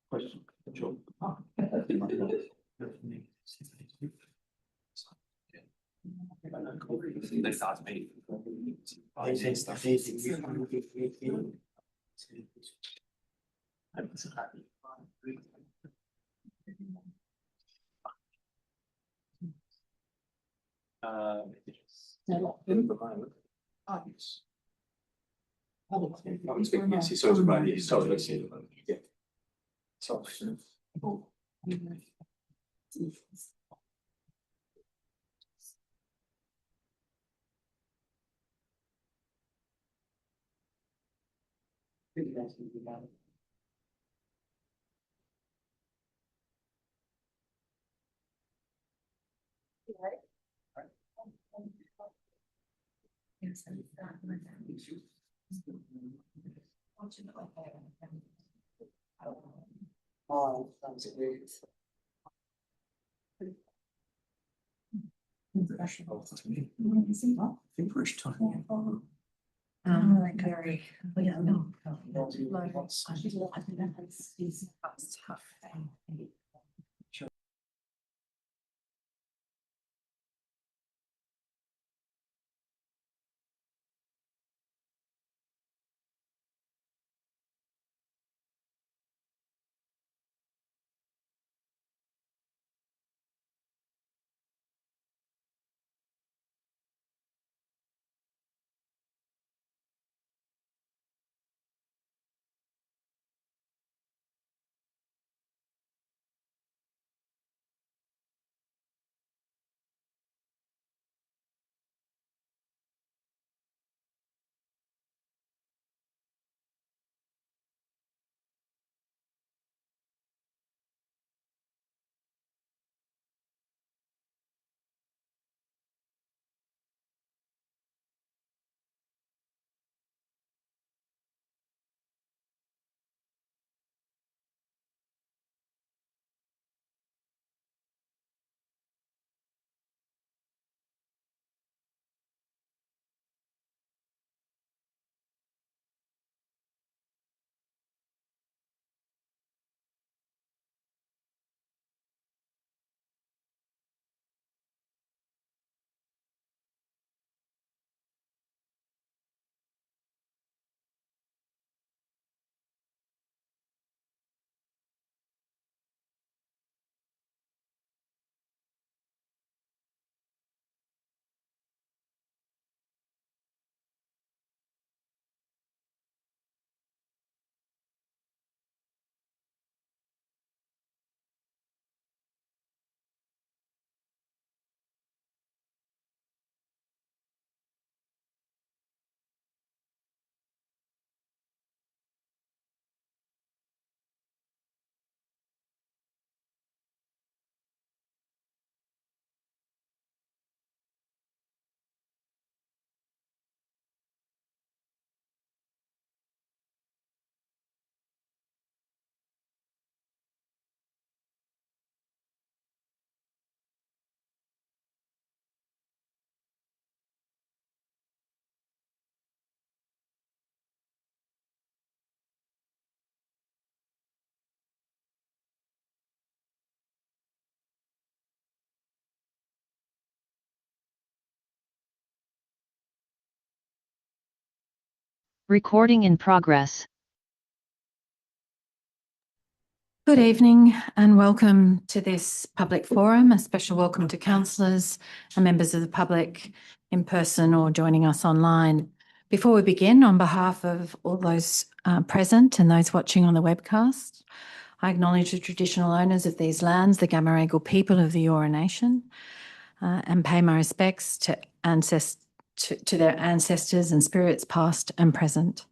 Question. Sure. They start me. Oh, that was a weird. Feverish time. Very. Yeah, no. Tough. Recording in progress. Good evening and welcome to this public forum. A special welcome to councillors and members of the public in person or joining us online. Before we begin, on behalf of all those present and those watching on the webcast, I acknowledge the traditional owners of these lands, the Gamaragal people of the Eora Nation, and pay my respects to their ancestors and spirits past and present.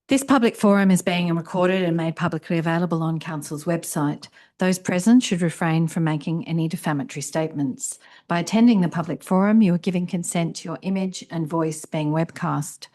This public forum is being recorded and made publicly available on Council's website. Those present should refrain from making any defamatory statements. By attending the public forum, you are giving consent to your image and voice being webcast.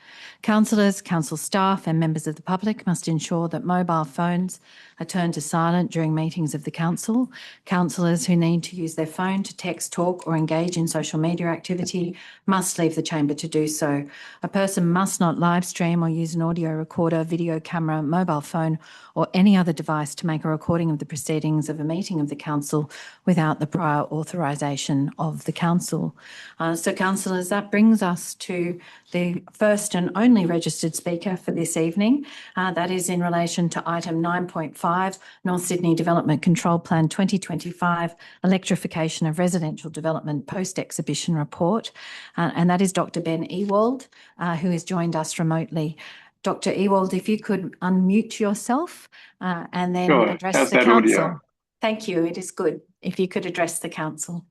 Councillors, council staff and members of the public must ensure that mobile phones are turned to silent during meetings of the council. Councillors who need to use their phone to text, talk or engage in social media activity must leave the chamber to do so. A person must not live stream or use an audio recorder, video camera, mobile phone or any other device to make a recording of the proceedings of a meeting of the council without the prior authorisation of the council. So councillors, that brings us to the first and only registered speaker for this evening. That is in relation to item 9.5, North Sydney Development Control Plan 2025, Electrification of Residential Development Post-Exhibition Report. And that is Dr. Ben Ewald, who has joined us remotely. Dr. Ewald, if you could unmute yourself and then address How's the that council. audio? Thank you. It is good. If you could address the council.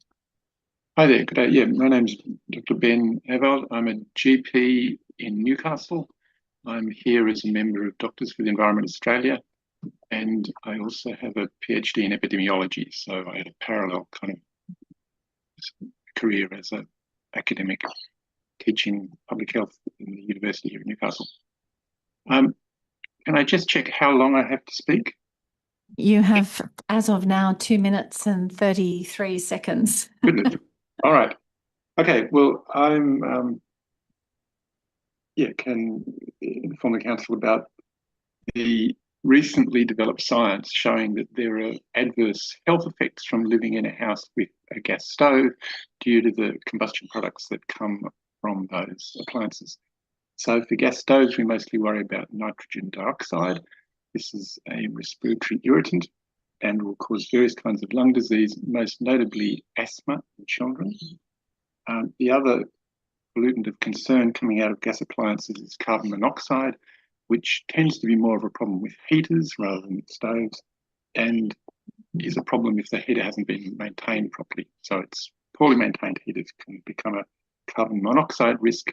Hi there. Good day. Yeah, my name's Dr. Ben Ewald. I'm a GP in Newcastle. I'm here as a member of Doctors for the Environment Australia, and I also have a PhD in epidemiology. So I had a parallel kind of career as an academic teaching public health in the University here in Newcastle. Can I just check how long I have to speak? You have, as of now, 2 minutes and 33 seconds. Goodness. All right. Okay. Well, I'm can inform the council about the recently developed science showing that there are adverse health effects from living in a house with a gas stove due to the combustion products that come from those appliances. So for gas stoves, we mostly worry about nitrogen dioxide. This is a respiratory irritant and will cause various kinds of lung disease, most notably asthma in children. The other pollutant of concern coming out of gas appliances is carbon monoxide, which tends to be more of a problem with heaters rather than stoves, and is a problem if the heater hasn't been maintained properly. So it's poorly maintained heaters can become a carbon monoxide risk.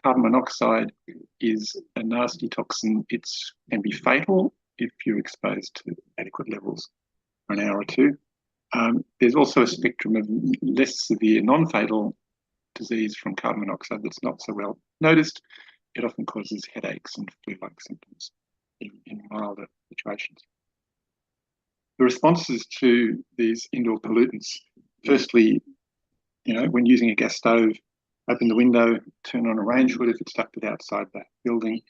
Carbon monoxide is a nasty toxin. It can be fatal if you're exposed to adequate levels for an hour or two. There's also a spectrum of less severe non-fatal disease from carbon monoxide that's not so well noticed. It often causes headaches and flu-like symptoms in milder situations. The responses to these indoor pollutants, firstly, when using a gas stove, open the window, turn on a range hood if it's ducted outside the building,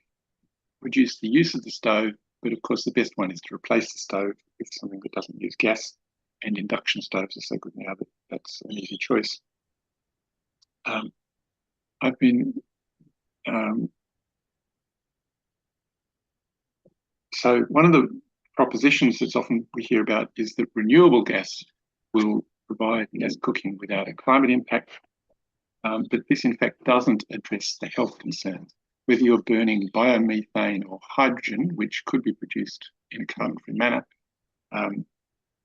reduce the use of the stove, but of course the best one is to replace the stove with something that doesn't use gas, and induction stoves are so good now that that's an easy choice. So one of the propositions that's often we hear about is that renewable gas will provide gas cooking without a climate impact. But this, in fact, doesn't address the health concerns. Whether you're burning biomethane or hydrogen, which could be produced in a carbon-free manner,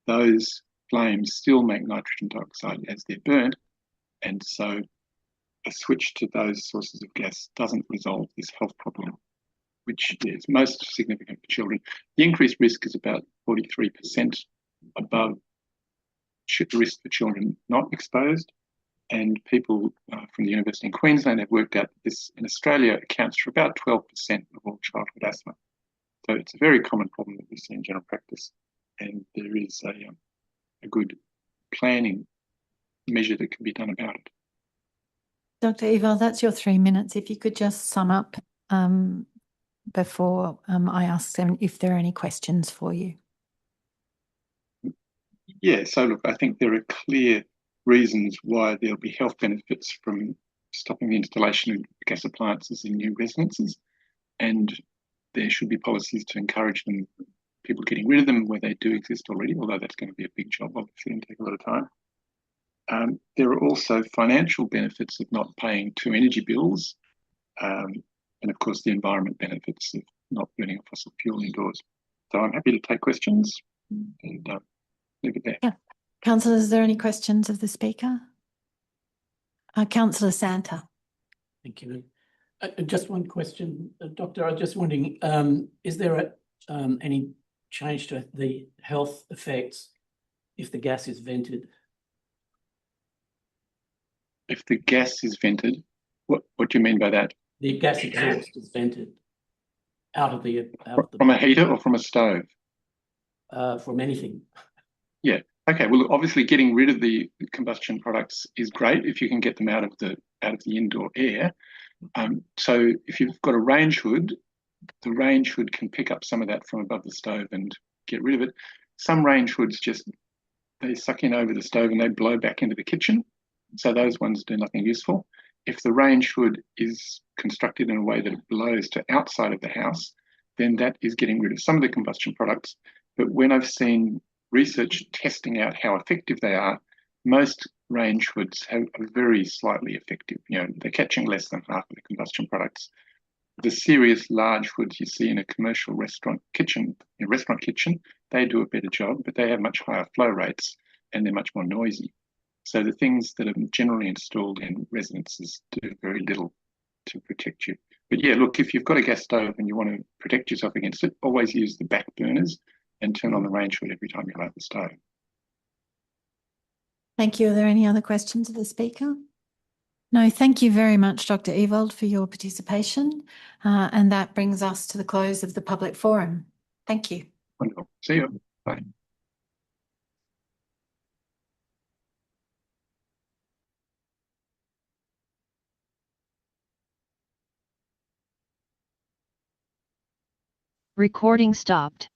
those flames still make nitrogen dioxide as they're burned. And so a switch to those sources of gas doesn't resolve this health problem, which is most significant for children. The increased risk is about 43% above the risk for children not exposed. And people from the University in Queensland have worked out that this in Australia accounts for about 12% of all childhood asthma. So it's a very common problem that we see in general practice. And there is a good planning measure that can be done about it. Dr. Ewald, that's your 3 minutes. If you could just sum up before I ask them if there are any questions for you. Yeah, so look, I think there are clear reasons why there'll be health benefits from stopping the installation of gas appliances in new residences, and there should be policies to encourage people getting rid of them where they do exist already, although that's going to be a big job, obviously, and take a lot of time. There are also financial benefits of not paying 2 energy bills, and of course the environment benefits of not burning fossil fuel indoors. So I'm happy to take questions and leave it there. Yeah. Councillors, is there any questions of the speaker? Councillor Santa. Thank you. Just one question, Doctor. I was just wondering, is there any change to the health effects if the gas is vented. If the gas is vented, what do you mean by that? The gas exhaust is vented out of the From a heater or from a stove? from anything. Yeah. Okay. Well, obviously, getting rid of the combustion products is great if you can get them out of the indoor air. So if you've got a range hood, the range hood can pick up some of that from above the stove and get rid of it. Some range hoods they suck in over the stove and they blow back into the kitchen. So those ones do nothing useful. If the range hood is constructed in a way that it blows to outside of the house, then that is getting rid of some of the combustion products. But when I've seen research testing out how effective they are, most range hoods are very slightly effective. They're catching less than half of the combustion products. The serious large hoods you see in a commercial restaurant kitchen, they do a better job, but they have much higher flow rates and they're much more noisy. So the things that are generally installed in residences do very little to protect you. But yeah, look, if you've got a gas stove and you want to protect yourself against it, always use the back burners and turn on the range hood every time you light the stove. Thank you. Are there any other questions of the speaker? No, thank you very much, Dr. Ewald, for your participation. And that brings us to the close of the public forum. Thank you. Wonderful. See you. Bye. Recording stopped.